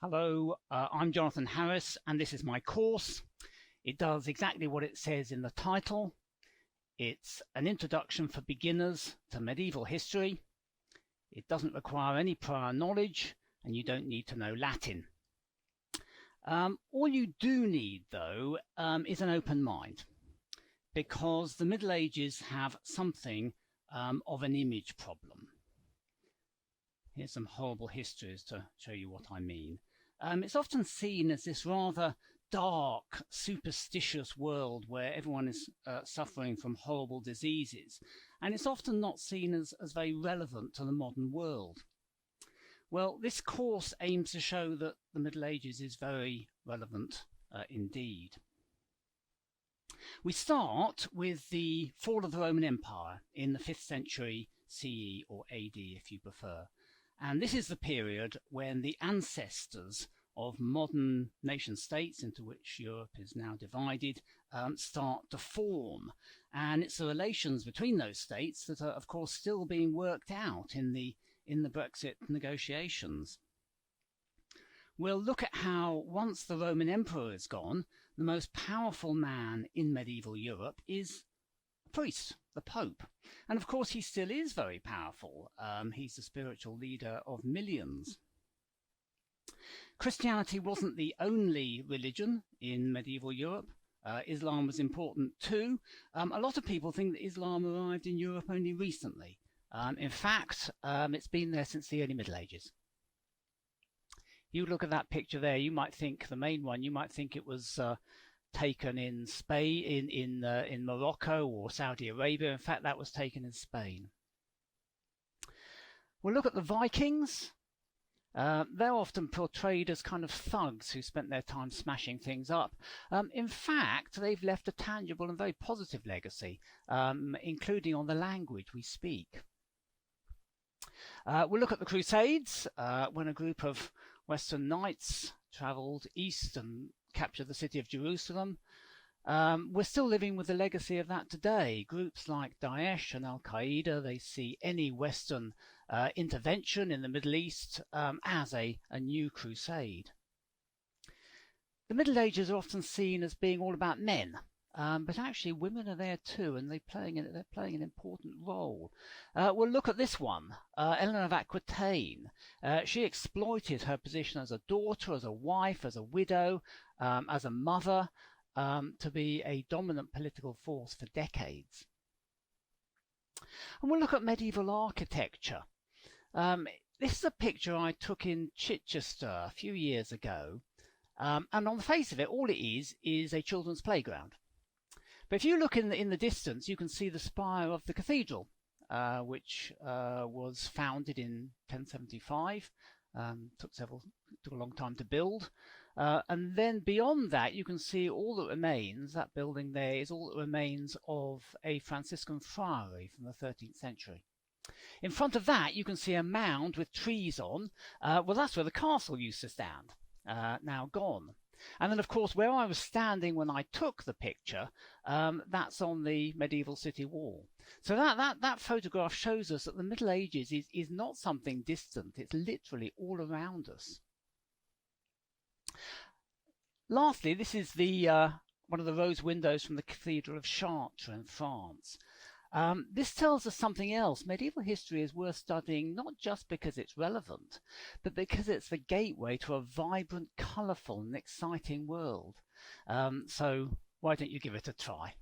Hello, I'm Jonathan Harris, and this is my course. It does exactly what it says in the title. It's an introduction for beginners to medieval history. It doesn't require any prior knowledge, and you don't need to know Latin. All you do need, though, is an open mind, because the Middle Ages have something of an image problem. Here's some horrible histories to show you what I mean. It's often seen as this rather dark, superstitious world where everyone is suffering from horrible diseases, and it's often not seen as very relevant to the modern world. Well, this course aims to show that the Middle Ages is very relevant indeed. We start with the fall of the Roman Empire in the 5th century CE, or AD if you prefer. And this is the period when the ancestors of modern nation states, into which Europe is now divided, start to form. And it's the relations between those states that are, of course, still being worked out in the Brexit negotiations. We'll look at how, once the Roman emperor is gone, the most powerful man in medieval Europe is a priest, the Pope. And of course, he still is very powerful. He's the spiritual leader of millions. Christianity wasn't the only religion in medieval Europe. Islam was important too. A lot of people think that Islam arrived in Europe only recently. In fact, it's been there since the early Middle Ages. You look at that picture there, you might think, the main one, you might think it was taken in Spain, in Morocco or Saudi Arabia. In fact, that was taken in Spain. We'll look at the Vikings. They're often portrayed as kind of thugs who spent their time smashing things up. In fact, they've left a tangible and very positive legacy, including on the language we speak. We'll look at the Crusades, when a group of Western knights travelled east and captured the city of Jerusalem. We're still living with the legacy of that today. Groups like Daesh and Al-Qaeda, they see any Western intervention in the Middle East as a new crusade. The Middle Ages are often seen as being all about men, but actually women are there too, and they're playing an important role. We'll look at this one, Eleanor of Aquitaine. She exploited her position as a daughter, as a wife, as a widow, as a mother, to be a dominant political force for decades. And we'll look at medieval architecture. This is a picture I took in Chichester a few years ago, and on the face of it, all it is a children's playground. But if you look in the distance, you can see the spire of the cathedral, which was founded in 1075. Took a long time to build. And then beyond that, you can see all that remains, that building there is all that remains of a Franciscan friary from the 13th century. In front of that, you can see a mound with trees on. Well, that's where the castle used to stand, now gone. And then, of course, where I was standing when I took the picture, that's on the medieval city wall. So that photograph shows us that the Middle Ages is not something distant. It's literally all around us. Lastly, this is the one of the rose windows from the Cathedral of Chartres in France. This tells us something else. Medieval history is worth studying not just because it's relevant, but because it's the gateway to a vibrant, colourful and exciting world. So why don't you give it a try?